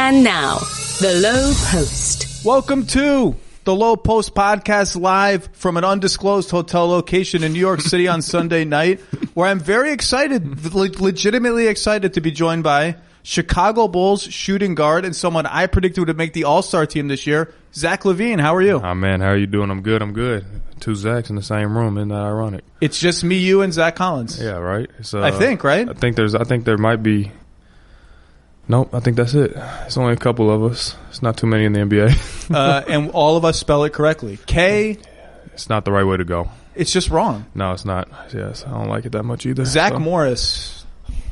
And now, the Lowe Post. Welcome to the Lowe Post podcast, live from an undisclosed hotel location in New York City on Sunday night, where I'm very excited, legitimately excited to be joined by Chicago Bulls shooting guard and someone I predicted would make the All-Star team this year, Zach LaVine. How are you? Oh, man, how are you doing? I'm good. Two Zachs in the same room. Isn't that ironic? It's just me, you, and Zach Collins. Yeah, right? I think, right? I think there might be. Nope, I think that's it. It's only a couple of us. It's not too many in the NBA. And all of us spell it correctly. K. It's not the right way to go. It's just wrong. No, it's not. Yes, I don't like it that much either. Zach Morris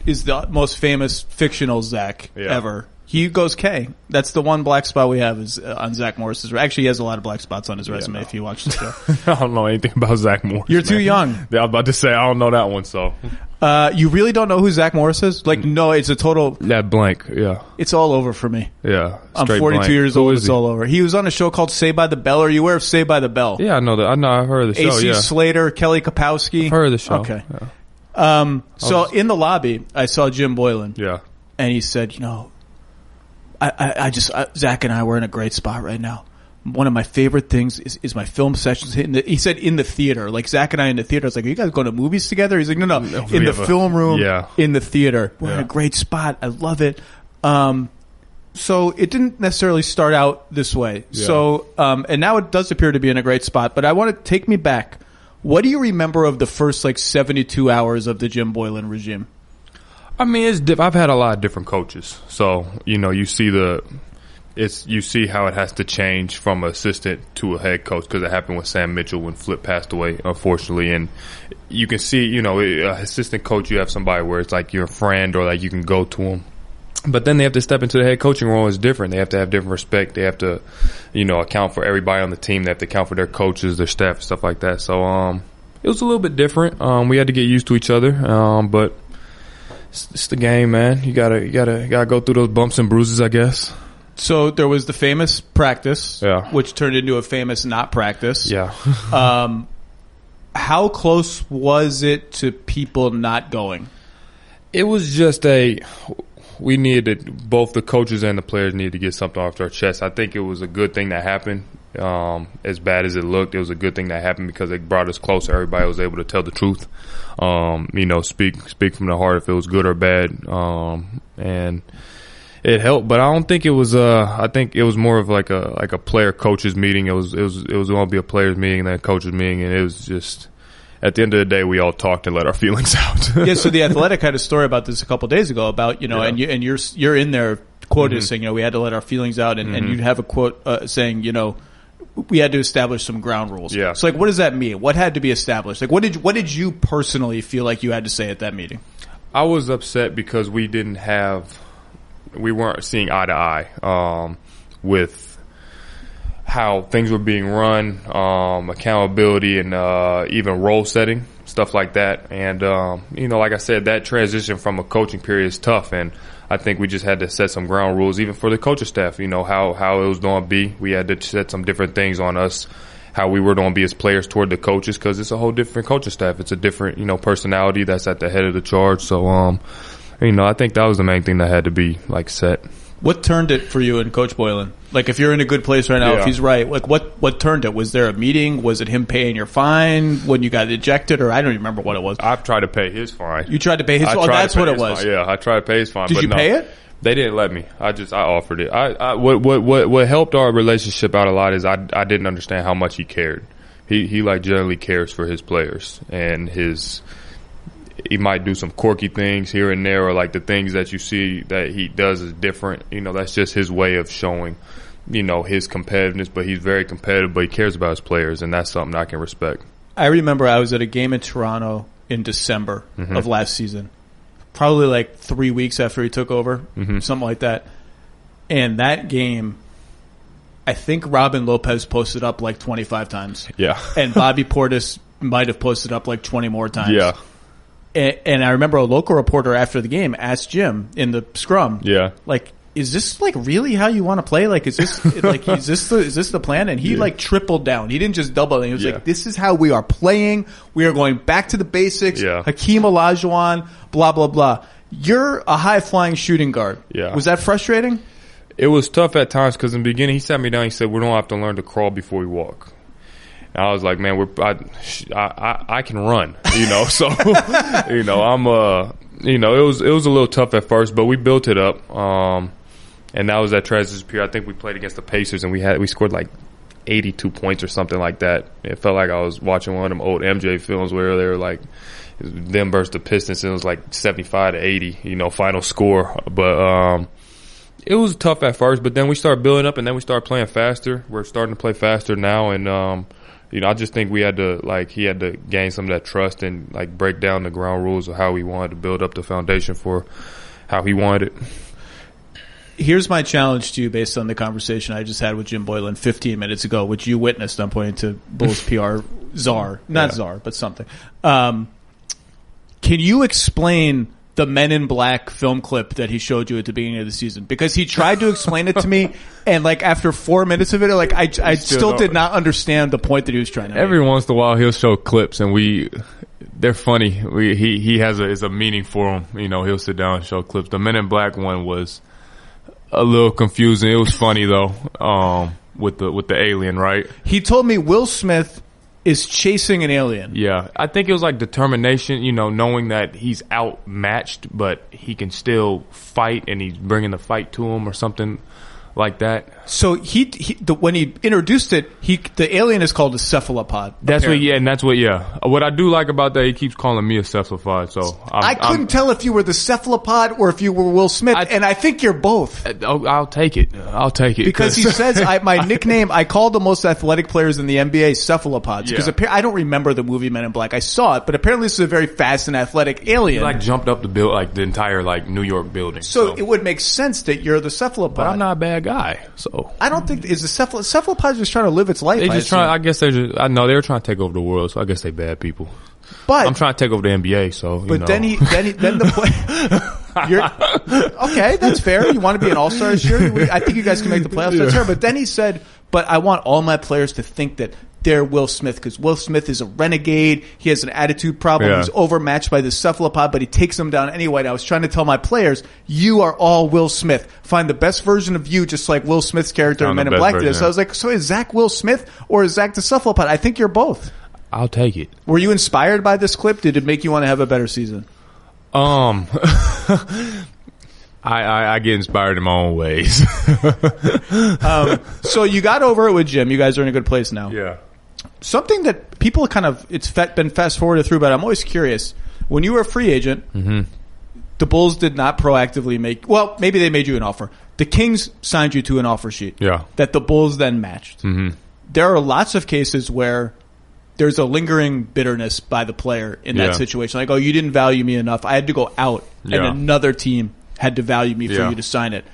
is the most famous fictional Zach ever. He goes K. That's the one black spot we have is on Zach Morris's. Actually, he has a lot of black spots on his resume if you watch the show. I don't know anything about Zach Morris. You're too young. Yeah, I was about to say, I don't know that one, so. You really don't know who Zach Morris is? Like, no, it's a total. That blank, yeah. It's all over for me. Yeah. I'm 42 years old. It's all over. He was on a show called Saved by the Bell. Are you aware of Saved by the Bell? Yeah, I know that. I've heard of the show. AC Slater, Kelly Kapowski. I've heard of the show. Okay. Yeah. So in the lobby, I saw Jim Boylen. Yeah. And he said, Zach and I were in a great spot right now. One of my favorite things is my film sessions. He said in the theater, like Zach and I in the theater. I was like, are you guys going to movies together? He's like, no, in the film room, in the theater. We're in a great spot. I love it. So it didn't necessarily start out this way. Yeah. So, and now it does appear to be in a great spot, but I want to take me back. What do you remember of the first 72 hours of the Jim Boylen regime? I mean, I've had a lot of different coaches. So, you see how it has to change from assistant to a head coach, because it happened with Sam Mitchell when Flip passed away, unfortunately. And you can see, assistant coach, you have somebody where it's like your friend or like you can go to them. But then they have to step into the head coaching role. It's different. They have to have different respect. They have to, account for everybody on the team. They have to account for their coaches, their staff, stuff like that. So, it was a little bit different. We had to get used to each other. But it's the game, man. You gotta go through those bumps and bruises, I guess. So there was the famous practice, which turned into a famous not practice. Yeah. How close was it to people not going? It was just we needed, both the coaches and the players needed to get something off their chest. I think it was a good thing that happened. As bad as it looked, it was a good thing that happened because it brought us closer. Everybody was able to tell the truth. Speak from the heart if it was good or bad. And it helped, but I don't think it was. I think it was more of like a player coaches meeting. It was going to be a players meeting and then a coaches meeting, and it was just at the end of the day we all talked and let our feelings out. Yeah. So the Athletic had a story about this a couple of days ago about and you're in there quoted saying we had to let our feelings out, and you'd have a quote saying we had to establish some ground rules. Yeah. So what does that mean? What had to be established? Like what did you personally feel like you had to say at that meeting? I was upset because we weren't seeing eye to eye with how things were being run, accountability, and even role setting, stuff like that. And like I said, that transition from a coaching period is tough, and I think we just had to set some ground rules, even for the coaching staff. How it was going to be. We had to set some different things on us, how we were going to be as players toward the coaches, because it's a whole different coaching staff. It's a different personality that's at the head of the charge. So I think that was the main thing that had to be set. What turned it for you and Coach Boylen? Like, if you're in a good place right now, if he's right, like what turned it? Was there a meeting? Was it him paying your fine when you got ejected? Or I don't even remember what it was. I've tried to pay his fine. You tried to pay his fine? Oh, that's what it was. Fine. Yeah, I tried to pay his fine. Did you pay it? They didn't let me. I offered it. What helped our relationship out a lot is I didn't understand how much he cared. He generally cares for his players, and he might do some quirky things here and there, or the things that you see that he does is different. That's just his way of showing, his competitiveness. But he's very competitive, but he cares about his players, and that's something I can respect. I remember I was at a game in Toronto in December of last season, probably 3 weeks after he took over, something like that. And that game, I think Robin Lopez posted up 25 times. Yeah. And Bobby Portis might have posted up 20 more times. Yeah. And I remember a local reporter after the game asked Jim in the scrum, is this really how you want to play? Is this is this the plan? And he tripled down. He didn't just double it. He was like, this is how we are playing. We are going back to the basics. Yeah. Hakeem Olajuwon, blah, blah, blah. You're a high flying shooting guard. Yeah. Was that frustrating? It was tough at times because in the beginning he sat me down. He said, "We don't have to learn to crawl before we walk." And I was like, "Man, I can run, So, it was a little tough at first, but we built it up. And that was that transition period. I think we played against the Pacers and we scored like 82 points or something like that. It felt like I was watching one of them old MJ films where they were like them versus the Pistons and it was like 75-80, final score. But it was tough at first, but then we started building up and then we started playing faster. We're starting to play faster now and I just think he had to gain some of that trust and like break down the ground rules of how we wanted to build up the foundation for how he wanted it. Here's my challenge to you based on the conversation I just had with Jim Boylen 15 minutes ago, which you witnessed. I'm pointing to Bulls PR czar, not czar, but something. Can you explain the Men in Black film clip that he showed you at the beginning of the season? Because he tried to explain it to me, and like after 4 minutes of it, like I still did not understand the point that he was trying to make. Every once in a while, he'll show clips, and they're funny. He has a meaning for them. He'll sit down and show clips. The Men in Black one was a little confusing. It was funny though, with the alien, right? He told me Will Smith is chasing an alien. Yeah, I think it was like determination, knowing that he's outmatched, but he can still fight, and he's bringing the fight to him or something like that. So when he introduced it, the alien is called a cephalopod. That's what I do like about that, he keeps calling me a cephalopod. So I couldn't tell if you were the cephalopod or if you were Will Smith, and I think you're both. I'll take it. Because he says my nickname. I call the most athletic players in the NBA cephalopods because I don't remember the movie Men in Black. I saw it, but apparently this is a very fast and athletic alien. He jumped up the entire New York building. So it would make sense that you're the cephalopod. But I'm not a bad guy, so. I don't think is the cephalopod just trying to live its life. They just trying. I guess I know they were trying to take over the world, so I guess they bad people. But I'm trying to take over the NBA, so. Then the play. Okay, that's fair. You want to be an all-star this year? I think you guys can make the playoffs. That's fair. But then he said, "But I want all my players to think that they're Will Smith because Will Smith is a renegade. He has an attitude problem. Yeah. He's overmatched by this cephalopod, but he takes them down anyway." And I was trying to tell my players, "You are all Will Smith. Find the best version of you, just like Will Smith's character in Men in Black did." So I was like, "So is Zach Will Smith or is Zach the cephalopod?" I think you're both. I'll take it. Were you inspired by this clip? Did it make you want to have a better season? I get inspired in my own ways. So you got over it with Jim. You guys are in a good place now. Yeah. Something that people been fast forwarded through, but I'm always curious. When you were a free agent, the Bulls did not proactively maybe they made you an offer. The Kings signed you to an offer sheet that the Bulls then matched. There are lots of cases where there's a lingering bitterness by the player in that situation. Like, oh, you didn't value me enough. I had to go out, and another team had to value me for you to sign it.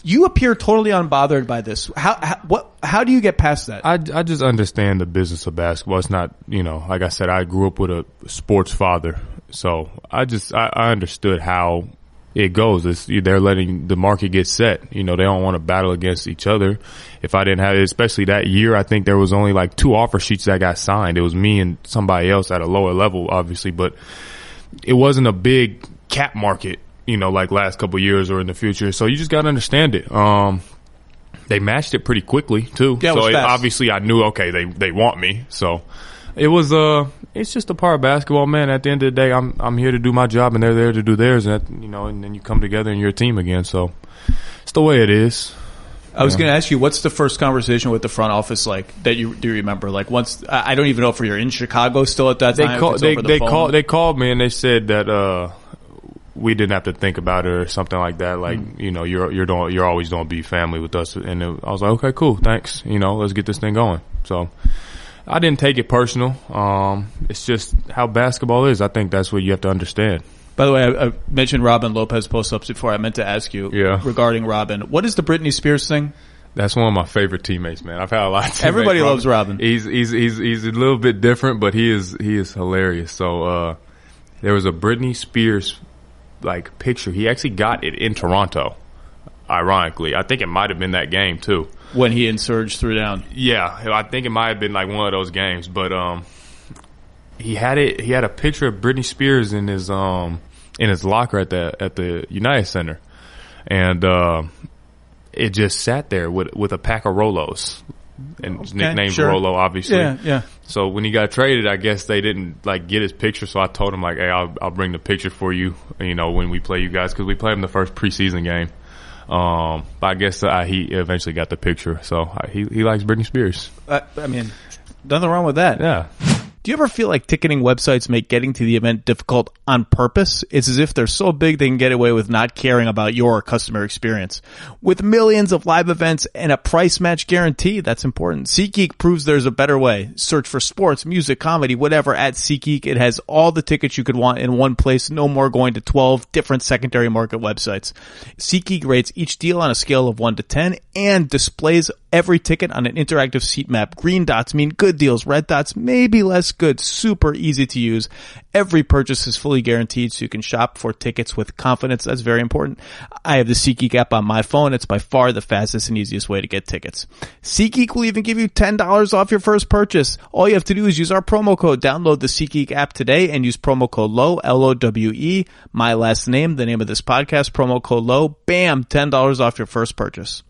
You appear totally unbothered by this. How do you get past that? I just understand the business of basketball. It's not, like I said, I grew up with a sports father. So I understood how it goes. They're letting the market get set. They don't want to battle against each other. If I didn't have it, especially that year, I think there was only 2 offer sheets that got signed. It was me and somebody else at a lower level, obviously, but it wasn't a big cap market, like last couple of years or in the future. So you just got to understand it. They matched it pretty quickly too. Yeah, so obviously I knew, okay, they want me. So it was, it's just a part of basketball, man. At the end of the day, I'm here to do my job and they're there to do theirs. And and then you come together and you're a team again. So it's the way it is. I was going to ask you, what's the first conversation with the front office like that you remember? Like once, I don't even know if you're in Chicago still at that time. They called me and they said that, we didn't have to think about it or something like that. Like, you're always going to be family with us. And I was like, okay, cool. Thanks. Let's get this thing going. So I didn't take it personal. It's just how basketball is. I think that's what you have to understand. By the way, I mentioned Robin Lopez post-ups before. I meant to ask you regarding Robin. What is the Britney Spears thing? That's one of my favorite teammates, man. I've had a lot of teammates. Everybody loves Robin. He's a little bit different, but he is hilarious. So there was a Britney Spears picture. He actually got it in Toronto. Ironically, I think it might have been that game too when he and Serge threw down. Yeah, I think it might have been one of those games. But he had it. He had a picture of Britney Spears in his locker at the United Center, and it just sat there with a pack of Rolos. And his nickname's Rolo, obviously. Yeah. So when he got traded, I guess they didn't like get his picture. So I told him like, "Hey, I'll bring the picture for you. You know, when we play you guys, because we played him the first preseason game." But I guess he eventually got the picture. So he likes Britney Spears. I mean, nothing wrong with that. Yeah. Do you ever feel like ticketing websites make getting to the event difficult on purpose? It's as if they're so big they can get away with not caring about your customer experience. With millions of live events and a price match guarantee, that's important. SeatGeek proves there's a better way. Search for sports, music, comedy, whatever at SeatGeek. It has all the tickets you could want in one place. No more going to 12 different secondary market websites. SeatGeek rates each deal on a scale of 1 to 10 and displays every ticket on an interactive seat map. Green dots mean good deals. Red dots maybe less good. Super easy to use. Every purchase is fully guaranteed, so you can shop for tickets with confidence. That's very important. I have the SeatGeek app on my phone. It's by far the fastest and easiest way to get tickets. SeatGeek will even give you $10 off your first purchase. All you have to do is use our promo code. Download the SeatGeek app today and use promo code Lowe, Lowe, my last name, the name of this podcast, promo code Lowe. Bam, $10 off your first purchase.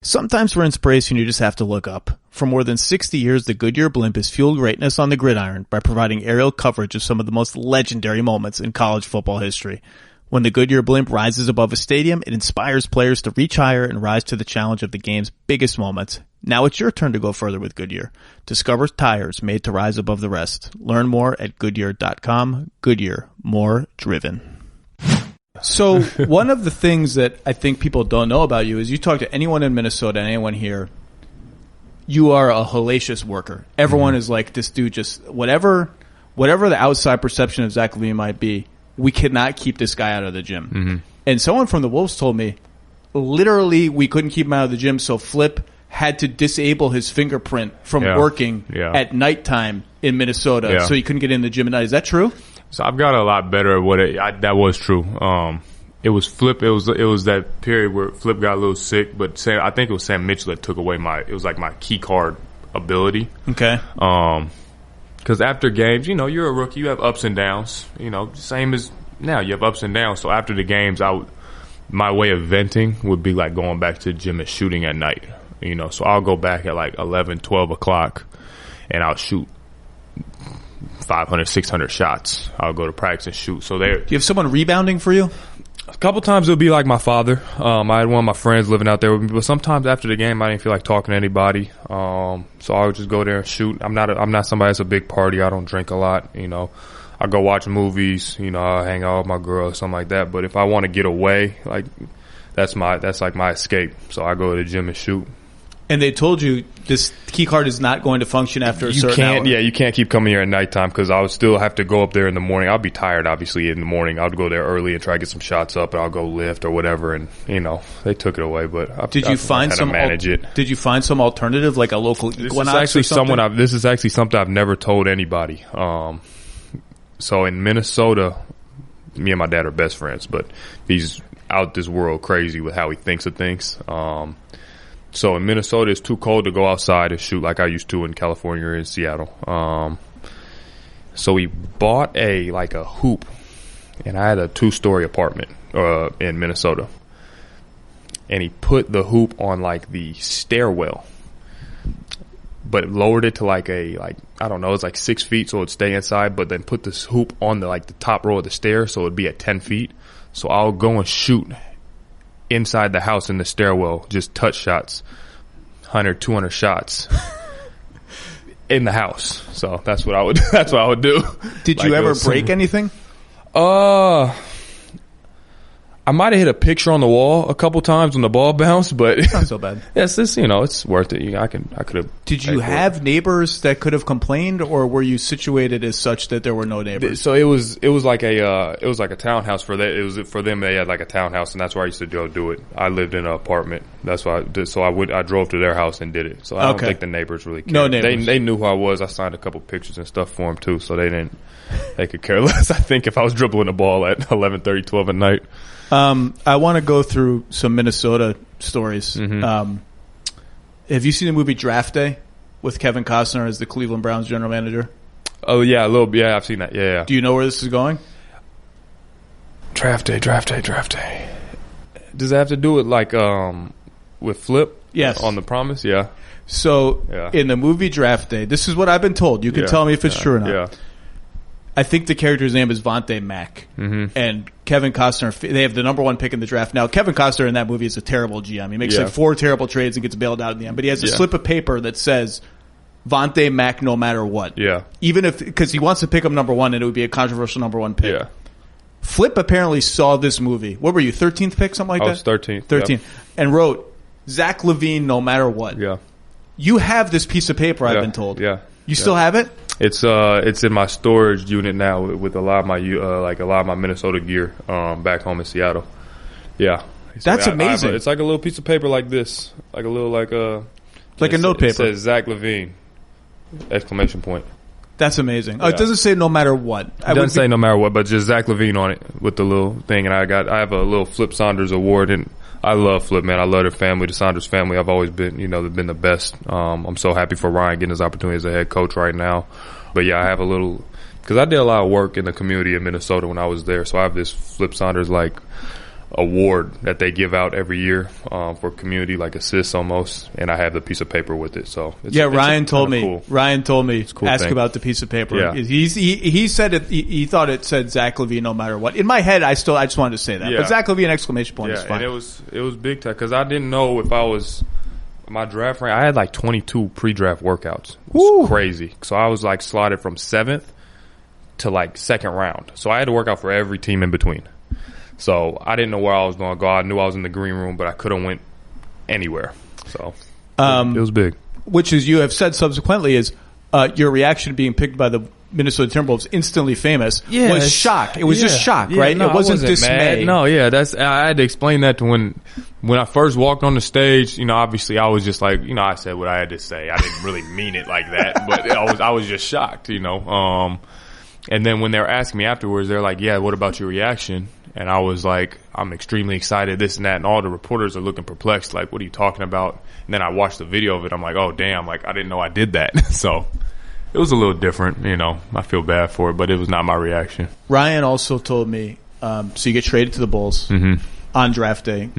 Sometimes for inspiration, you just have to look up. For more than 60 years, the Goodyear blimp has fueled greatness on the gridiron by providing aerial coverage of some of the most legendary moments in college football history. When the Goodyear blimp rises above a stadium, it inspires players to reach higher and rise to the challenge of the game's biggest moments. Now it's your turn to go further with Goodyear. Discover tires made to rise above the rest. Learn more at Goodyear.com. Goodyear, more driven. So one of the things that I think people don't know about you is you talk to anyone in Minnesota, anyone here, you are a hellacious worker. Everyone is like, this dude just, whatever the outside perception of Zach LaVine might be, we cannot keep this guy out of the gym. Mm-hmm. And someone from the Wolves told me, literally, we couldn't keep him out of the gym, so Flip had to disable his fingerprint from working at nighttime in Minnesota, so he couldn't get in the gym at night. Is that true? So I've got a lot better at it. That was true. It was Flip. It was that period where Flip got a little sick, but I think it was Sam Mitchell that took away my key card ability. Okay. Because after games, you're a rookie. You have ups and downs. Same as now. You have ups and downs. So after the games, my way of venting would be like going back to the gym and shooting at night. So I'll go back at like 11, 12 o'clock, and I'll shoot 500, 600 shots. I'll go to practice and shoot. So do you have someone rebounding for you? A couple times it'll be like my father. I had one of my friends living out there with me, but sometimes after the game I didn't feel like talking to anybody. So I would just go there and shoot. I'm not somebody that's a big party. I don't drink a lot. I go watch movies. I hang out with my girl or something like that. But if I want to get away, like that's like my escape. So I go to the gym and shoot. And they told you this key card is not going to function after a certain hour. Yeah, you can't keep coming here at nighttime because I would still have to go up there in the morning. I'll be tired, obviously, in the morning. I'll go there early and try to get some shots up, and I'll go lift or whatever. And they took it away. But did you find some alternative, like a local Equinox? This is actually something I've never told anybody. So in Minnesota, me and my dad are best friends, but he's out this world crazy with how he thinks of things. So in Minnesota, it's too cold to go outside and shoot like I used to in California or in Seattle. So we bought a hoop, and I had a 2-story apartment in Minnesota. And he put the hoop on like the stairwell, but lowered it to I don't know, it's like 6 feet so it'd stay inside, but then put this hoop on the top row of the stairs so it'd be at 10 feet. So I'll go and shoot inside the house in the stairwell, just touch shots, 100, 200 shots in the house. So that's what I would do. Did you ever break anything? I might have hit a picture on the wall a couple times when the ball bounced, but it's not so bad. Yes, it's worth it. I could have. Did you have neighbors that could have complained, or were you situated as such that there were no neighbors? So it was like a townhouse for that. It was for them. They had like a townhouse, and that's where I used to go do it. I lived in an apartment. That's why I did. So I drove to their house and did it. So I don't think the neighbors really cared. No neighbors. They knew who I was. I signed a couple pictures and stuff for them too, so they could care less. I think if I was dribbling the ball at 11:30, 12 at night. I want to go through some Minnesota stories. Mm-hmm. Have you seen the movie Draft Day with Kevin Costner as the Cleveland Browns general manager? Oh yeah, a little. Yeah, I've seen that. Yeah. Do you know where this is going? Draft Day. Does it have to do with with Flip? Yes. On the promise? Yeah. So in the movie Draft Day, this is what I've been told. You can tell me if it's true or not. Yeah. I think the character's name is Vontae Mack. Mm-hmm. And Kevin Costner, they have the number 1 pick in the draft. Now, Kevin Costner in that movie is a terrible GM. He makes like 4 terrible trades and gets bailed out in the end. But he has a slip of paper that says Vontae Mack no matter what. Yeah. Even if, because he wants to pick him number 1 and it would be a controversial number 1 pick. Yeah. Flip apparently saw this movie. What were you, 13th pick, something like that? I was 13th. 13th. Yep. And wrote, Zach LaVine no matter what. Yeah. You have this piece of paper, I've been told. Yeah. You still have it? It's in my storage unit now with a lot of my Minnesota gear back home in Seattle. Yeah. That's amazing. It's like a little piece of paper like this, like a little like a note paper. It says Zach LaVine! ! That's amazing. Oh, it doesn't say no matter what. It doesn't say no matter what, but just Zach LaVine on it with the little thing. And I have a little Flip Saunders award, and I love Flip, man. I love their family, the Saunders family. I've always been, they've been the best. I'm so happy for Ryan getting his opportunity as a head coach right now. But yeah, I have a little, because I did a lot of work in the community in Minnesota when I was there. So I have this Flip Saunders award that they give out every year for community, like assists almost, and I have the piece of paper with it. So Ryan told me. Cool. Ryan told me cool ask thing. About the piece of paper. Yeah. He said it. He thought it said Zach LaVine no matter what. In my head, I just wanted to say that. Yeah. But Zach LaVine ! Is fine. And it was big time because I didn't know if I was my draft rank. I had like 22 pre-draft workouts. It was crazy. So I was like slotted from 7th to like 2nd round. So I had to work out for every team in between. So I didn't know where I was going to go. I knew I was in the green room, but I could have went anywhere. So it was big. Which, as you have said subsequently, is your reaction to being picked by the Minnesota Timberwolves, instantly famous, was shock. It was just shock, right? No, it wasn't dismay. Mad. No, I had to explain that to when I first walked on the stage. Obviously I was just like, I said what I had to say. I didn't really mean it like that, but I was just shocked, And then when they were asking me afterwards, they're like, "Yeah, what about your reaction?" And I was like, I'm extremely excited, this and that. And all the reporters are looking perplexed, like, what are you talking about? And then I watched the video of it. I'm like, oh, damn, like, I didn't know I did that. So it was a little different, I feel bad for it, but it was not my reaction. Ryan also told me, so you get traded to the Bulls on draft day,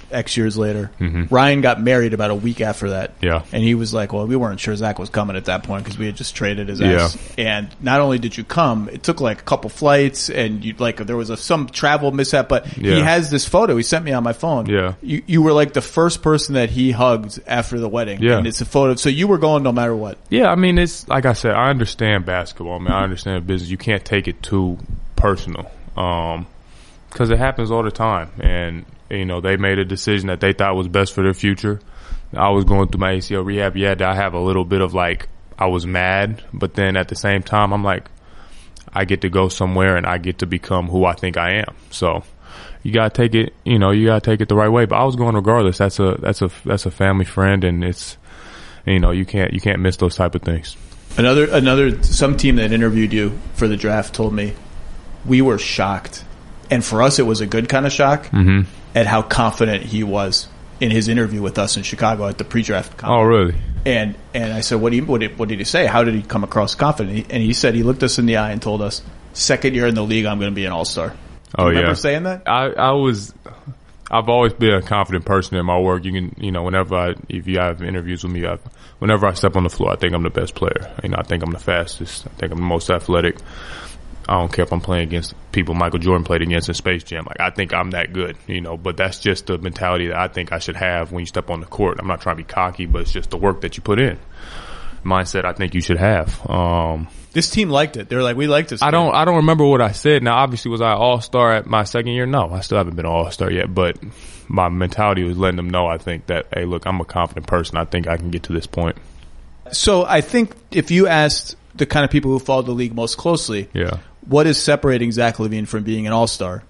X years later. Ryan got married about a week after that. Yeah. And he was like, well, we weren't sure Zach was coming at that point because we had just traded his ass. And not only did you come, it took like a couple flights and there was some travel mishap, but he has this photo he sent me on my phone. Yeah. You were like the first person that he hugged after the wedding. Yeah. And it's a photo. So you were going no matter what. Yeah. I mean, it's like I said, I understand basketball, man. I understand business. You can't take it too personal. Because it happens all the time. And, they made a decision that they thought was best for their future. I was going through my ACL rehab. Yeah, I have a little bit of I was mad, but then at the same time, I'm like, I get to go somewhere and I get to become who I think I am. So you gotta take it, you gotta take it the right way. But I was going regardless. That's a family friend, and it's, you can't miss those type of things. Some team that interviewed you for the draft told me we were shocked, and for us it was a good kind of shock at how confident he was in his interview with us in Chicago at the pre-draft conference. Oh, really? And I said, what did he say? How did he come across confident? And he said he looked us in the eye and told us, second year in the league, I'm going to be an all-star. Remember saying that? I've always been a confident person in my work. You can, if you have interviews with me, whenever I step on the floor, I think I'm the best player. I think I'm the fastest. I think I'm the most athletic. I don't care if I'm playing against people Michael Jordan played against in Space Jam. I think I'm that good, but that's just the mentality that I think I should have when you step on the court. I'm not trying to be cocky, but it's just the work that you put in. Mindset I think you should have. This team liked it. They're like, we like this. I don't remember what I said. Now, obviously, was I all-star at my second year? No, I still haven't been all-star yet, but my mentality was letting them know, I think, that, hey, look, I'm a confident person. I think I can get to this point. So I think if you asked the kind of people who follow the league most closely, what is separating Zach LaVine from being an all-star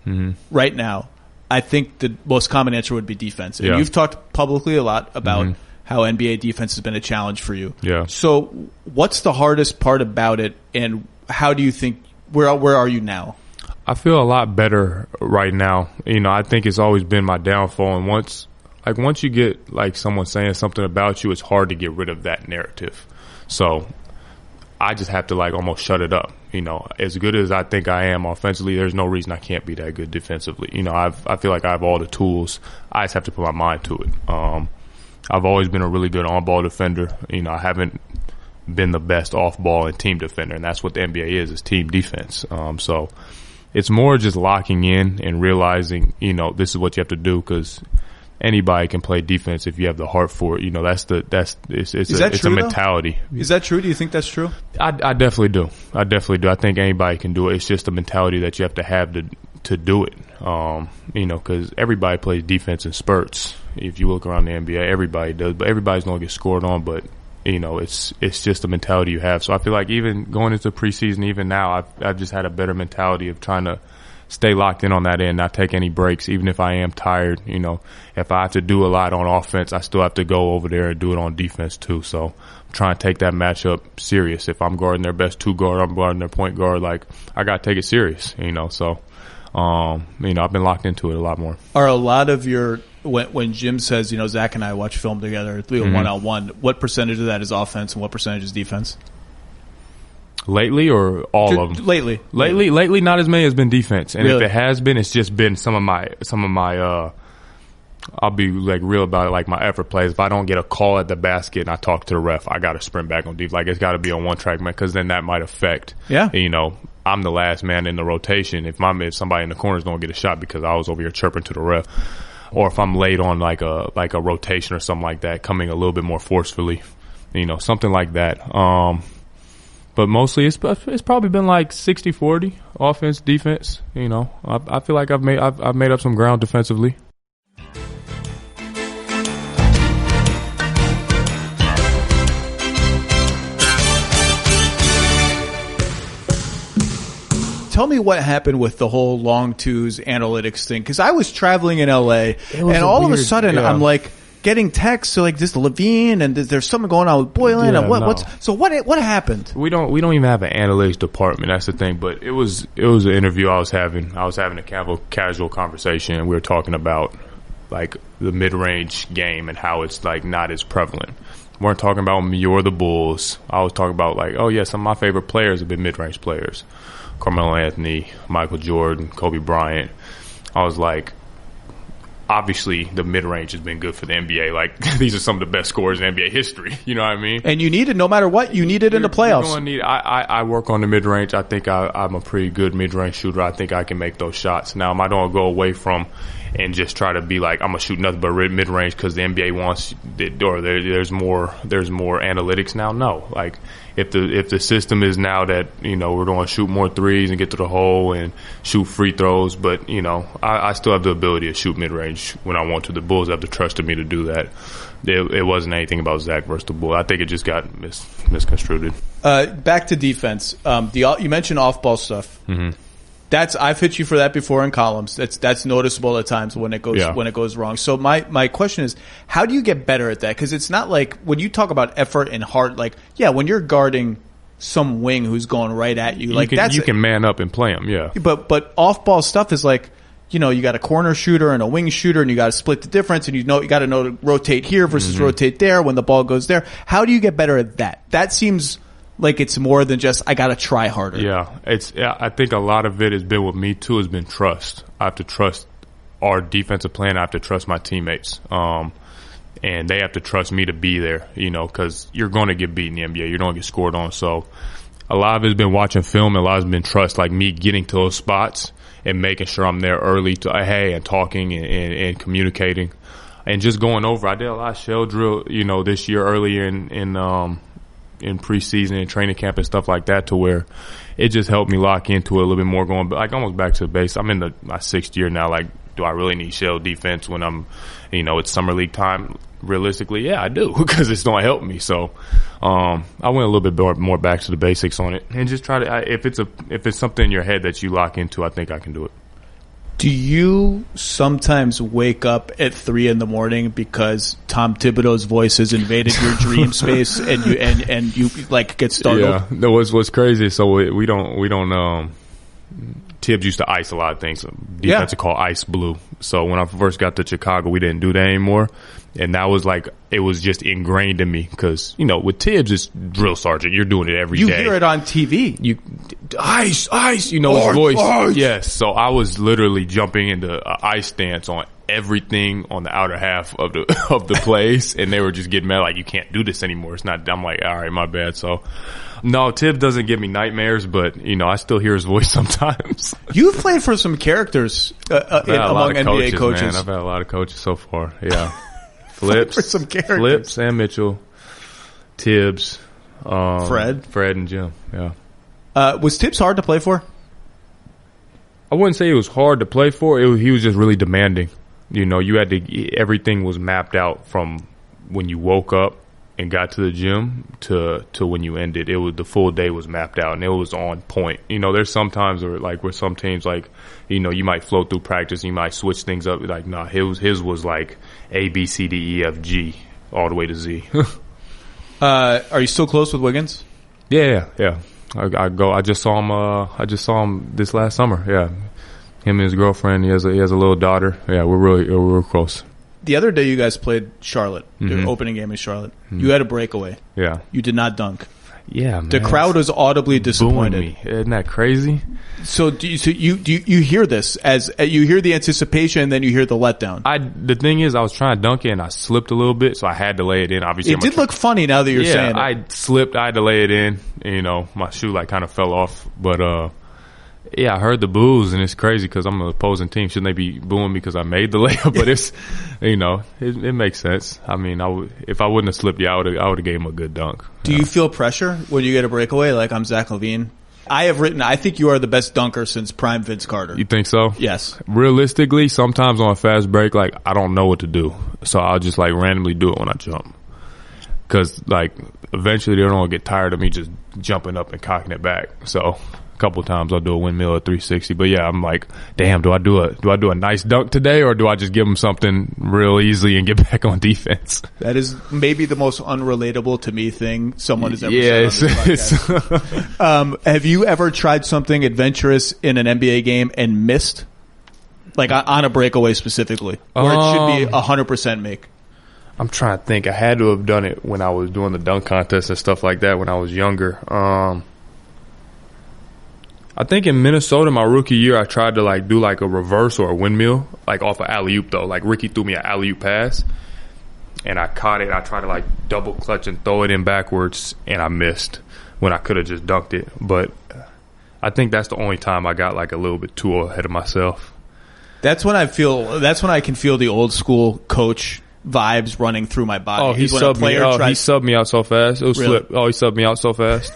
right now, I think the most common answer would be defense. And you've talked publicly a lot about how NBA defense has been a challenge for you. Yeah. So what's the hardest part about it, and how do you think, where are you now? I feel a lot better right now. I think it's always been my downfall, and once you get someone saying something about you, it's hard to get rid of that narrative. So I just have to like almost shut it up. You know, as good as I think I am offensively, there's no reason I can't be that good defensively. You know, I feel like I have all the tools. I just have to put my mind to it. I've always been a really good on-ball defender. You know, I haven't been the best off-ball and team defender, and that's what the NBA is team defense. So it's more just locking in and realizing, you know, this is what you have to do, because anybody can play defense if you have the heart for it. You know, it's a mentality. Though? Is that true? Do you think that's true? I definitely do. I think anybody can do it. It's just a mentality that you have to do it. You know, because everybody plays defense in spurts. If you look around the NBA, everybody does, but everybody's going to get scored on. But you know, it's just a mentality you have. So I feel like even going into preseason, even now, I've just had a better mentality of trying to stay locked in on that end, not take any breaks, even if I am tired. You know, if I have to do a lot on offense, I still have to go over there and do it on defense too. So I'm trying to take that matchup serious. If I'm guarding their best two guard, I'm guarding their point guard, like, I got to take it serious, you know. So, you know, I've been locked into it a lot more. Are a lot of your, when Jim says, you know, Zach and I watch film together, one-on-one, what percentage of that is offense and what percentage is defense? Lately, or all of them? Lately, not as many has been defense. And really? If it has been, it's just been some of my I'll be like real about it, like my effort plays. If I don't get a call at the basket and I talk to the ref, I got to sprint back on defense. Like, it's got to be on one track, man, because then that might affect. Yeah. You know, I'm the last man in the rotation. If somebody in the corner is going to get a shot because I was over here chirping to the ref, or if I'm late on like a rotation or something like that, coming a little bit more forcefully, you know, something like that. But mostly it's probably been like 60-40 offense, defense. You know, I feel like I've made up some ground defensively. Tell me what happened with the whole long twos analytics thing, because I was traveling in LA and all of a sudden I'm like getting texts like this LaVine and there's something going on with Boylen. Yeah, what happened? We don't even have an analytics department. That's the thing. But it was an interview I was having. I was having a casual conversation, and we were talking about like the mid-range game and how it's like not as prevalent. We weren't talking about me or the Bulls. I was talking about like, oh yeah, some of my favorite players have been mid-range players. Carmelo Anthony, Michael Jordan, Kobe Bryant. I was like, obviously the mid-range has been good for the NBA. Like, these are some of the best scorers in NBA history. You know what I mean? And you need it no matter what. You need it in the playoffs. I work on the mid-range. I think I'm a pretty good mid-range shooter. I think I can make those shots. Now, am I going to go away from and just try to be like, I'm going to shoot nothing but mid-range because the NBA wants it, or there's more analytics now? No. Like, if the system is now that, you know, we're going to shoot more threes and get to the hole and shoot free throws, but, you know, I still have the ability to shoot mid-range when I want to. The Bulls have to trust me to do that. It wasn't anything about Zach versus the Bulls. I think it just got misconstrued. Back to defense. You mentioned off-ball stuff. Mm-hmm. I've hit you for that before in columns. That's noticeable at times when it goes wrong. So my question is, how do you get better at that? Because it's not like when you talk about effort and heart, like, yeah, when you're guarding some wing who's going right at you, like you can man up and play him, yeah. But off ball stuff is like, you know, you got a corner shooter and a wing shooter, and you got to split the difference, and you got to know to rotate here versus rotate there when the ball goes there. How do you get better at that? That seems like it's more than just, I got to try harder. Yeah. I think a lot of it has been with me too, has been trust. I have to trust our defensive plan. I have to trust my teammates. And they have to trust me to be there, you know, because you're going to get beat in the NBA. You're going to get scored on. So a lot of it has been watching film, and a lot of it has been trust, like me getting to those spots and making sure I'm there early to, hey, and talking and communicating and just going over. I did a lot of shell drill, you know, this year early in preseason and training camp and stuff like that, to where it just helped me lock into it a little bit more, going like almost back to the base. I'm in my 6th year now. Like, do I really need shell defense when I'm, you know, it's summer league time? Realistically, yeah, I do, because it's going to help me. So I went a little bit more back to the basics on it, and just try to, if it's something in your head that you lock into, I think I can do it. Do you sometimes wake up at 3 a.m. because Tom Thibodeau's voice has invaded your dream space and you like get startled? Yeah, that was what's crazy. So we don't Tibbs used to ice a lot of things. Defense are called ice blue. So when I first got to Chicago, we didn't do that anymore. And that was like, it was just ingrained in me because, you know, with Tibbs, it's drill sergeant. You're doing it every day. You hear it on TV. Ice, you know, his voice. Ice. Yes. So I was literally jumping into ice stance on everything on the outer half of the place. And they were just getting mad, like, you can't do this anymore. It's not, I'm like, all right, my bad. So no, Tibbs doesn't give me nightmares, but, you know, I still hear his voice sometimes. You've played for some characters among NBA coaches. Man. I've had a lot of coaches so far. Yeah. Flips, Sam Mitchell, Tibbs, Fred and Jim. Yeah. Was Tibbs hard to play for? I wouldn't say it was hard to play for. He was just really demanding. You know, you had to. Everything was mapped out from when you woke up and got to the gym to when you ended. It was the full day was mapped out and it was on point. You know, there's sometimes where some teams like, you know, you might flow through practice, you might switch things up. Like, nah, his was like A, B, C, D, E, F, G, all the way to Z. Are you still close with Wiggins? Yeah. I just saw him this last summer. Yeah. Him and his girlfriend, he has a little daughter. Yeah, we're real close. The other day you guys played Charlotte, the opening game in Charlotte. You had a breakaway. Yeah. You did not dunk. Yeah, man. The crowd was audibly disappointed. Me. Isn't that crazy? So do you hear this as you hear the anticipation and then you hear the letdown? The thing is, I was trying to dunk it and I slipped a little bit, so I had to lay it in. Obviously, it did look funny now that you're saying it. I slipped. I had to lay it in. And, you know, my shoe kind of fell off, but yeah, I heard the boos, and it's crazy because I'm an opposing team. Shouldn't they be booing me because I made the layup? But it's, you know, it makes sense. I mean, if I wouldn't have slipped, I would have gave him a good dunk. Do you feel pressure when you get a breakaway? Like, I'm Zach LaVine. I think you are the best dunker since prime Vince Carter. You think so? Yes. Realistically, sometimes on a fast break, like, I don't know what to do. So I'll just, like, randomly do it when I jump. Because, like, eventually they're going to get tired of me just jumping up and cocking it back. So a couple of times I'll do a windmill at 360. But yeah, I'm like, damn, do I do a nice dunk today, or do I just give them something real easy and get back on defense? That is maybe the most unrelatable to me thing someone has ever said on this podcast. Have you ever tried something adventurous in an NBA game and missed? Like on a breakaway specifically, where it should be 100% make? I'm trying to think. I had to have done it when I was doing the dunk contest and stuff like that when I was younger. I think in Minnesota, my rookie year, I tried to like do like a reverse or a windmill, like off an alley-oop though. Like Ricky threw me an alley-oop pass, and I caught it. I tried to like double clutch and throw it in backwards, and I missed when I could have just dunked it. But I think that's the only time I got like a little bit too ahead of myself. That's when I can feel the old school coach vibes running through my body. Oh, he subbed me out so fast. It was really? Flip. Oh, he subbed me out so fast.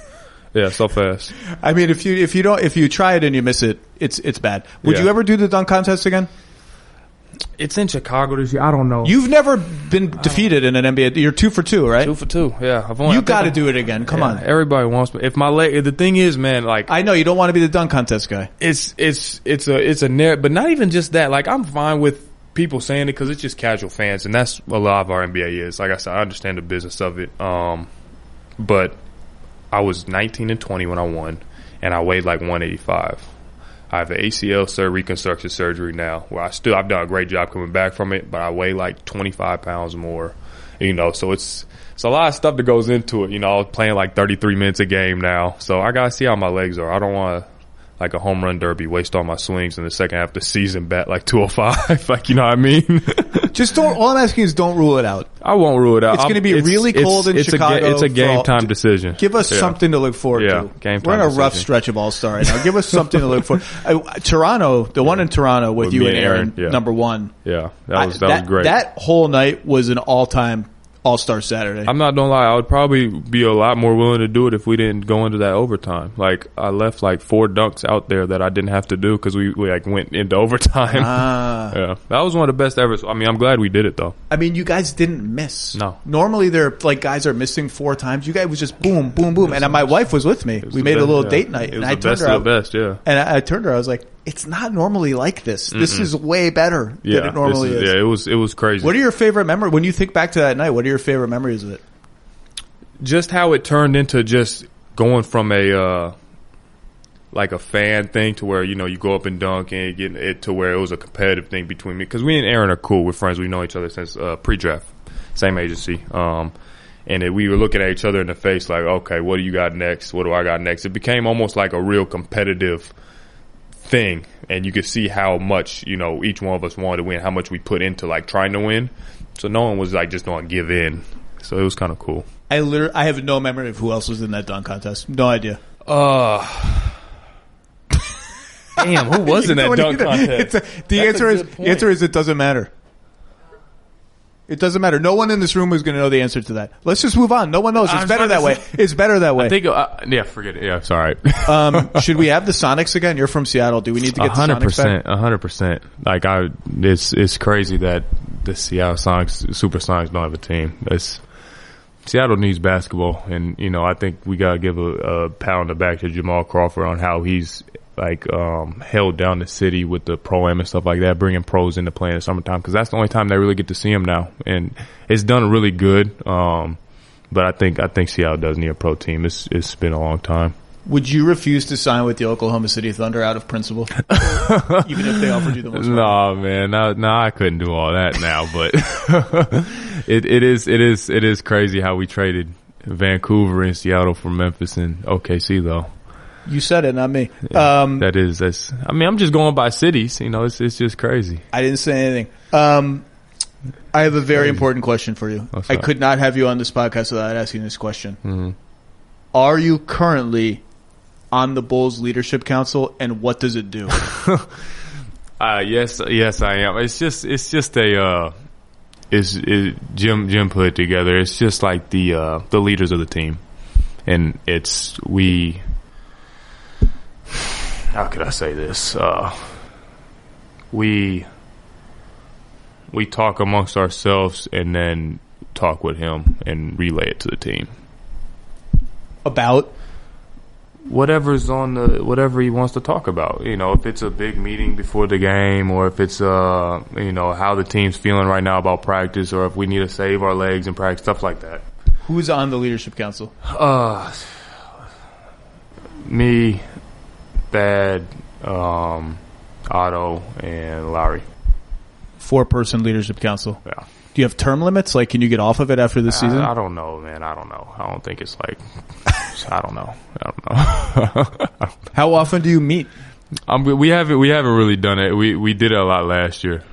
Yeah, so fast. I mean, if you try it and you miss it, it's bad. Would you ever do the dunk contest again? It's in Chicago this year. I don't know. You've never been defeated in an NBA. You're 2 for 2, right? 2 for 2. Yeah, you got to do it again. Come on. Everybody wants me. If my leg, the thing is, man, like I know you don't want to be the dunk contest guy. It's a narrative, but not even just that. Like I'm fine with people saying it because it's just casual fans, and that's a lot of our NBA is. Like I said, I understand the business of it. But I was 19 and 20 when I won, and I weighed like 185. I have an ACL reconstruction surgery now, where I've done a great job coming back from it, but I weigh like 25 pounds more. You know, so it's a lot of stuff that goes into it. You know, I was playing like 33 minutes a game now, so I gotta see how my legs are. I don't want to, like a home run derby, waste all my swings in the second half of the season, bat like 205. Like, you know what I mean? Just don't. All I'm asking is don't rule it out. I won't rule it out. It's going to be really cold in Chicago. It's a game time decision. Give us something to look forward to. We're in a rough stretch of All-Star right now. Give us something to look forward to. Toronto, the one in Toronto with you and Aaron, number one. Yeah, that was great. That whole night was an all-time All-Star Saturday. I'm not gonna lie, I would probably be a lot more willing to do it if we didn't go into that overtime. Like I left like 4 dunks out there that I didn't have to do because we like went into overtime. Yeah, that was one of the best ever. I mean, I'm glad we did it though. I mean, you guys didn't miss. No. Normally they're like guys are missing 4 times. You guys was just boom, boom, boom. And my wife was with me. We made a little date night, and I turned her out. And I turned her. I was like, it's not normally like this. This is way better than it normally is. Yeah, it was crazy. What are your favorite memories when you think back to that night? What are your favorite memories of it? Just how it turned into just going from a like a fan thing to where, you know, you go up and dunk and get it to where it was a competitive thing between me. Because me and Aaron are cool. We're friends. We know each other since pre-draft. Same agency. And we were looking at each other in the face like, okay, what do you got next? What do I got next? It became almost like a real competitive thing. And you could see how much, you know, each one of us wanted to win, how much we put into like trying to win. So no one was like just going to give in. So it was kind of cool. I have no memory of who else was in that dunk contest. No idea. Damn, who was in that dunk contest? The answer is it doesn't matter. It doesn't matter. No one in this room is going to know the answer to that. Let's just move on. No one knows. It's better that way. It's better that way. I think, yeah, forget it. Yeah, it's all right. Should we have the Sonics again? You're from Seattle. Do we need to get the Sonics back? 100%. Like it's crazy that the Seattle Sonics, Supersonics don't have a team. Seattle needs basketball, and you know I think we gotta give a pat on the back to Jamal Crawford on how he's like held down the city with the pro-am and stuff like that, bringing pros into play in the summertime, because that's the only time they really get to see him now, and it's done really good. But I think Seattle does need a pro team. It's been a long time. Would you refuse to sign with the Oklahoma City Thunder out of principle, even if they offered you the most? No, man, no, I couldn't do all that now. But it is crazy how we traded Vancouver and Seattle for Memphis and OKC, though. You said it, not me. Yeah, that's. I mean, I'm just going by cities. You know, it's just crazy. I didn't say anything. I have a very important question for you. I could not have you on this podcast without asking this question. Mm-hmm. Are you currently on the Bulls Leadership Council, and what does it do? Yes, I am. It's just a Jim put it together. It's just like the leaders of the team, and how could I say this? We talk amongst ourselves and then talk with him and relay it to the team. About whatever he wants to talk about. You know, if it's a big meeting before the game, or if it's you know, how the team's feeling right now about practice, or if we need to save our legs in practice, stuff like that. Who's on the Leadership Council? Me, Thad, Otto, and Lowry. 4-person Leadership Council. Yeah. Do you have term limits? Like, can you get off of it after the season? I don't know, man. I don't know. I don't think it's like. I don't know. How often do you meet? We haven't really done it. We did it a lot last year.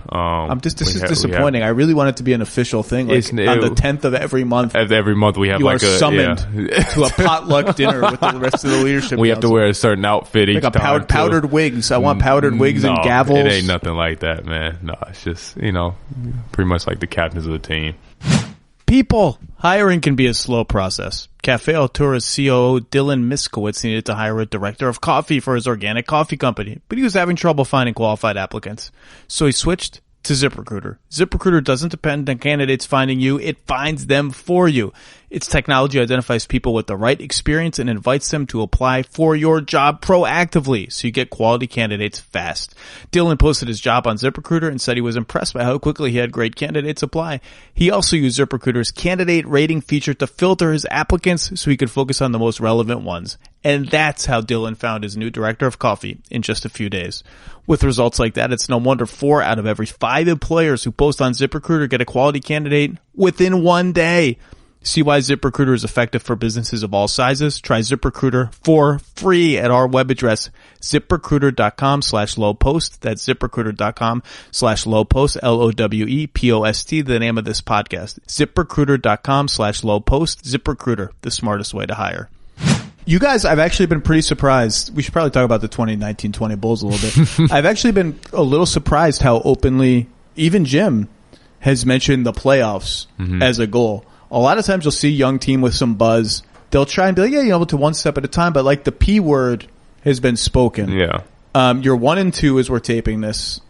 This is disappointing. I really want it to be an official thing. Like on the 10th of every month. Every month we have summoned to a potluck dinner with the rest of the leadership. We have to wear a certain outfit each time. Powdered wigs. I want powdered wigs and gavels. It ain't nothing like that, man. No, it's just, you know, pretty much like the captains of the team. People, hiring can be a slow process. Cafe Altura's COO Dylan Miskowitz needed to hire a director of coffee for his organic coffee company, but he was having trouble finding qualified applicants. So he switched to ZipRecruiter. ZipRecruiter doesn't depend on candidates finding you, it finds them for you. Its technology identifies people with the right experience and invites them to apply for your job proactively, so you get quality candidates fast. Dylan posted his job on ZipRecruiter and said he was impressed by how quickly he had great candidates apply. He also used ZipRecruiter's candidate rating feature to filter his applicants so he could focus on the most relevant ones. And that's how Dylan found his new director of coffee in just a few days. With results like that, it's no wonder 4 out of every 5 employers who post on ZipRecruiter get a quality candidate within 1 day. See why ZipRecruiter is effective for businesses of all sizes? Try ZipRecruiter for free at our web address, ZipRecruiter.com/lowpost. That's ZipRecruiter.com/lowpost, LOWEPOST, the name of this podcast. ZipRecruiter.com/lowpost. ZipRecruiter, the smartest way to hire. You guys, I've actually been pretty surprised. We should probably talk about the 2019-20 Bulls a little bit. I've actually been a little surprised how openly even Jim has mentioned the playoffs as a goal. A lot of times you'll see a young team with some buzz. They'll try and be like, yeah, you know, to one step at a time. But like the P word has been spoken. Yeah. You're 1-2 as we're taping this.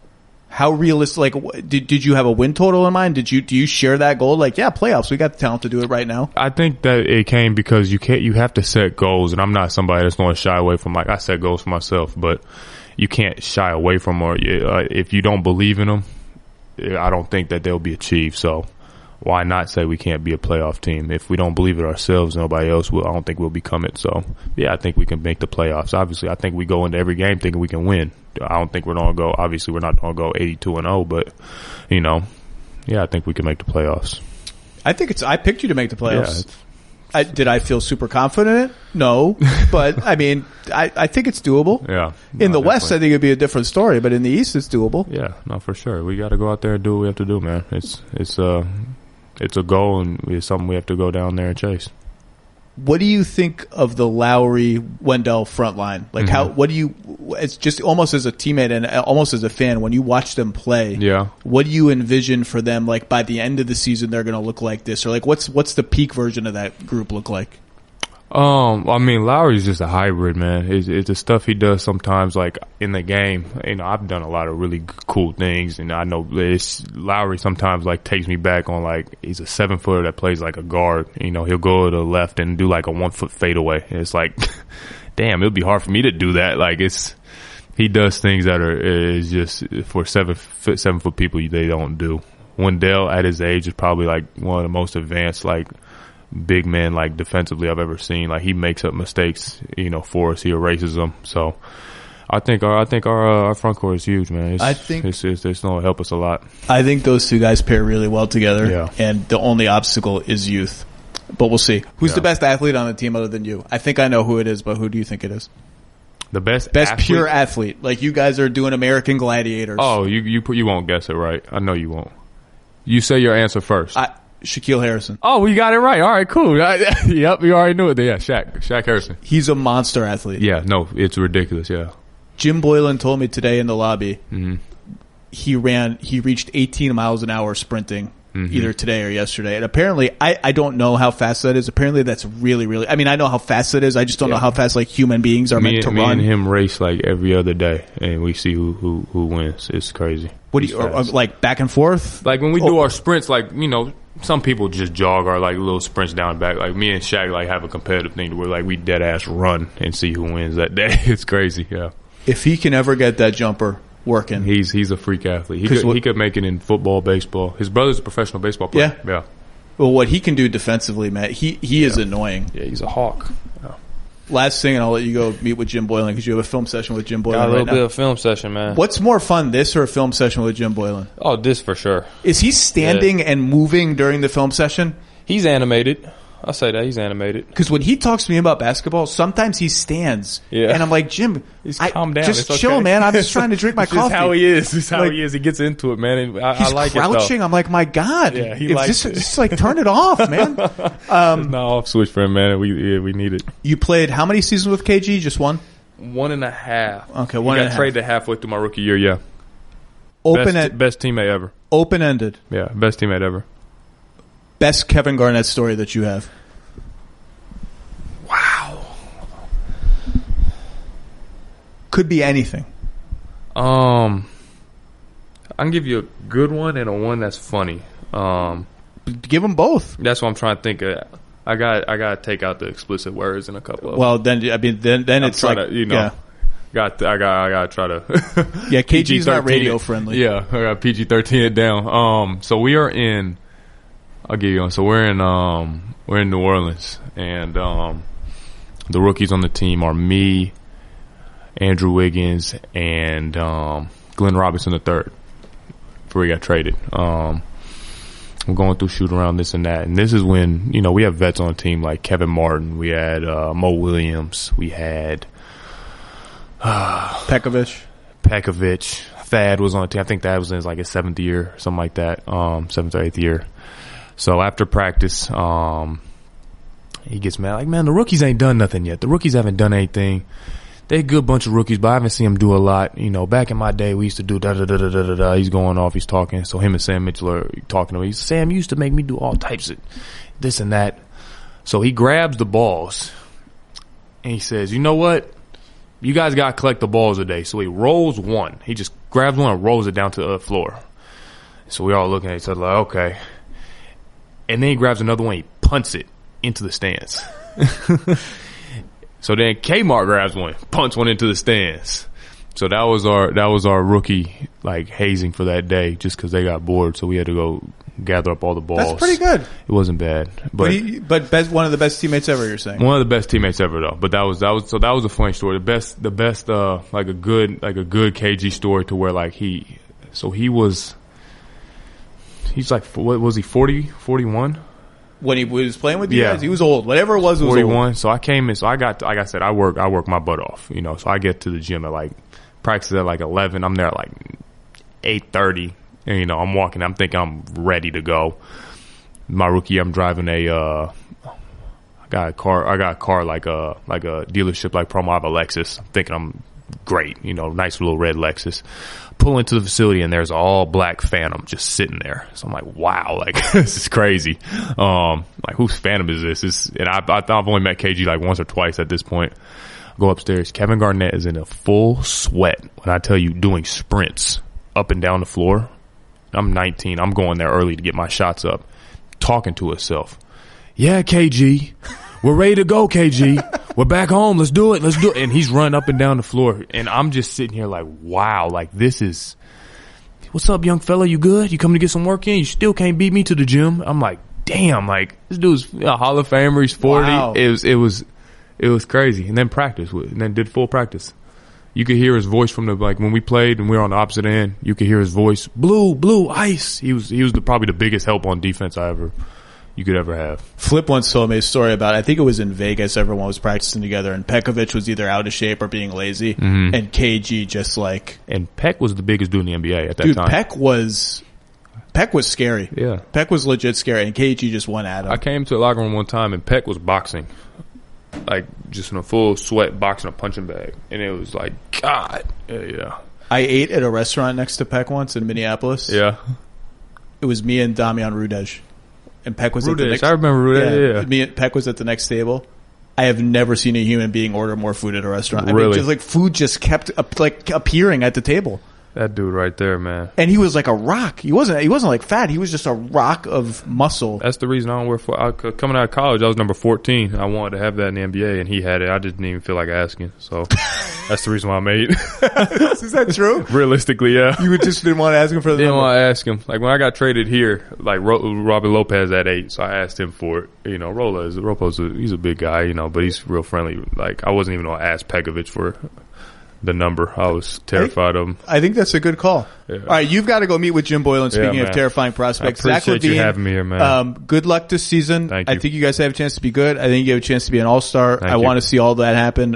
How realistic? Like, did you have a win total in mind? Do you share that goal? Like, yeah, playoffs. We got the talent to do it right now. I think that it came because you have to set goals, and I'm not somebody that's going to shy away from. Like, I set goals for myself, but you can't shy away from, or if you don't believe in them, I don't think that they'll be achieved. So. why not say we can't be a playoff team? If we don't believe it ourselves, nobody else will. I don't think we'll become it. So, yeah, I think we can make the playoffs. Obviously, I think we go into every game thinking we can win. I don't think we're going to go – obviously, we're not going to go 82-0, but, I think we can make the playoffs. I picked you to make the playoffs. Yeah, did I feel super confident in it? No. But, I mean, I think it's doable. Yeah. In the West, I think it'd be a different story, but in the East, it's doable. Yeah, no, for sure. We got to go out there and do what we have to do, man. It's a goal, and it's something we have to go down there and chase. What do you think of the Lowry-Wendell front line? Like, it's just almost as a teammate and almost as a fan, when you watch them play, what do you envision for them? Like, by the end of the season, they're going to look like this? Or, like, what's the peak version of that group look like? I mean, Lowry's just a hybrid, man. It's the stuff he does sometimes, like, in the game. I've done a lot of really cool things, and I know Lowry sometimes, like, takes me back on, like, he's a 7-footer that plays like a guard. He'll go to the left and do, like, a 1-foot fadeaway. And it's like, damn, it'll be hard for me to do that. Like, he does things that is just, for 7-foot people, they don't do. Wendell, at his age, is probably, like, one of the most advanced, like, big men, like, defensively I've ever seen. Like, he makes up mistakes, for us. He erases them. So I think our front court is huge, man. It's going to help us a lot. I think those two guys pair really well together, and the only obstacle is youth. But we'll see. Who's the best athlete on the team other than you? I think I know who it is, but who do you think it is? The best pure athlete. Like, you guys are doing American Gladiators. Oh, you won't guess it right. I know you won't. You say your answer first. Shaquille Harrison. Oh, we got it right. All right, cool. Yep, you already knew it. Yeah, Shaq Harrison. He's a monster athlete. Yeah, no, it's ridiculous, yeah. Jim Boylen told me today in the lobby, he reached 18 miles an hour sprinting either today or yesterday. And apparently, I don't know how fast that is. Apparently, that's really, really, I mean, I know how fast it is. I just don't know how fast, like, human beings are meant to run. Me and him race, like, every other day, and we see who wins. It's crazy. What do you, like, back and forth? Like, when we do our sprints, like, some people just jog or, like, little sprints down and back. Like, me and Shaq, like, have a competitive thing where, like, we dead ass run and see who wins that day. It's crazy, yeah. If he can ever get that jumper working, he's a freak athlete. He could make it in football, baseball. His brother's a professional baseball player. Yeah. Well, what he can do defensively, Matt, he is annoying. Yeah, he's a hawk. Yeah. Last thing, and I'll let you go meet with Jim Boylen because you have a film session with Jim Boylen. Got a little bit of film session, man. What's more fun, this or a film session with Jim Boylen? Oh, this for sure. Is he standing and moving during the film session? He's animated. I'll say that. He's animated. Because when he talks to me about basketball, sometimes he stands. Yeah. And I'm like, Jim, calm down. Just chill, man. I'm just trying to drink my coffee. This is how he is. This is how he is. He gets into it, man. And I like it, though. He's crouching. I'm like, my God. Yeah, he likes it. Just like, turn it off, man. It's not off switch for him, man. We need it. You played how many seasons with KG? Just one? 1.5. Okay, 1.5. Got traded halfway through my rookie year, yeah. Best teammate ever. Open-ended. Yeah, best teammate ever. Best Kevin Garnett story that you have? Wow. Could be anything. I can give you a good one and a one that's funny. Give them both. That's what I'm trying to think of. I got to take out the explicit words in a couple of them. Well, then it's like, I got to try to. Yeah, KG's not radio friendly. Yeah, I got PG-13 it down. So we are in. I'll give you one. So we're in New Orleans, and the rookies on the team are me, Andrew Wiggins, and Glenn Robinson III. Before we got traded, we're going through shoot around this and that, and this is when we have vets on the team like Kevin Martin, we had Mo Williams, we had Pekovic. Thad was on the team. I think Thad was in his 7th year, something like that, 7th or 8th year. So after practice, he gets mad. Like, man, the rookies ain't done nothing yet. The rookies haven't done anything. They're a good bunch of rookies, but I haven't seen them do a lot. Back in my day, we used to do da-da-da-da-da-da. He's going off. He's talking. So him and Sam Mitchell are talking to him. Sam, you used to make me do all types of this and that. So he grabs the balls, and he says, you know what? You guys got to collect the balls today. So he rolls one. He just grabs one and rolls it down to the floor. So we all looking at each other like, okay. And then he grabs another one. He punts it into the stands. So then Kmart grabs one, punts one into the stands. So that was our rookie hazing for that day, just because they got bored. So we had to go gather up all the balls. That's pretty good. It wasn't bad, but one of the best teammates ever. You're saying one of the best teammates ever, though. But that was a funny story. The best like a good KG story to where like he's like, what was he, 40, 41? When he was playing with you guys, he was old. Whatever it was 41. Old. So I came in. So I got, like I said, I work my butt off. You know, so I get to the gym at like practice at like 11. I'm there at like 8:30. And, you know, I'm walking. I'm thinking I'm ready to go. My rookie, I'm driving I got a car like a dealership like promo. I have a Lexus. I'm thinking I'm great. You know, nice little red Lexus. Pull into the facility and there's all black Phantom just sitting there. So I'm like, wow, like this is crazy. Like whose Phantom is this? And I've only met KG like once or twice at this point. I go upstairs. Kevin Garnett is in a full sweat when I tell you, doing sprints up and down the floor. I'm 19. I'm going there early to get my shots up. Talking to herself. Yeah, KG. We're ready to go, KG. We're back home. Let's do it. And he's running up and down the floor. And I'm just sitting here like, wow, like this is, what's up, young fella? You good? You coming to get some work in? You still can't beat me to the gym. I'm like, damn, like this dude's a Hall of Famer. He's 40. Wow. It was crazy. And then did full practice. You could hear his voice from like when we played and we were on the opposite end, you could hear his voice, blue, ice. He was probably the biggest help on defense you could ever have. Flip once told me a story about, I think it was in Vegas, everyone was practicing together and Pekovic was either out of shape or being lazy, and KG just like... And Peck was the biggest dude in the NBA at that time. Peck was scary. Yeah. Peck was legit scary, and KG just went at him. I came to a locker room one time and Peck was boxing. Like, just in a full sweat, boxing a punching bag. And it was like, God. Yeah. I ate at a restaurant next to Peck once in Minneapolis. Yeah. It was me and Damian Rudej. And Peck was at the next... I remember Rudej, yeah. Me and Peck was at the next table. I have never seen a human being order more food at a restaurant. I mean, just like food just kept appearing at the table. That dude right there, man. And he was like a rock. He wasn't like fat. He was just a rock of muscle. That's the reason I don't wear coming out of college, I was number 14. I wanted to have that in the NBA, and he had it. I just didn't even feel like asking. So that's the reason why I made it. Is that true? Realistically, yeah. You just didn't want to ask him for the Didn't want to ask him. Like when I got traded here, like Robert Lopez at 8, so I asked him for it. You know, he's a big guy, you know, but he's real friendly. Like I wasn't even going to ask Pekovic for the number. I was terrified of him. I think that's a good call. Yeah. All right, you've got to go meet with Jim Boylen. Speaking of terrifying prospects, I appreciate you having me here, man. Good luck this season. Thank you. I think you guys have a chance to be good. I think you have a chance to be an all-star. I want to see all that happen.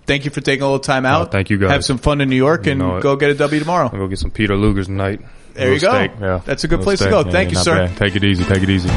Thank you for taking a little time out. Thank you, guys. Have some fun in New York and go get a W tomorrow. I'll go get some Peter Luger's tonight. There you go. Steak. Yeah. That's a good place to go. Thank you, sir. Bad. Take it easy.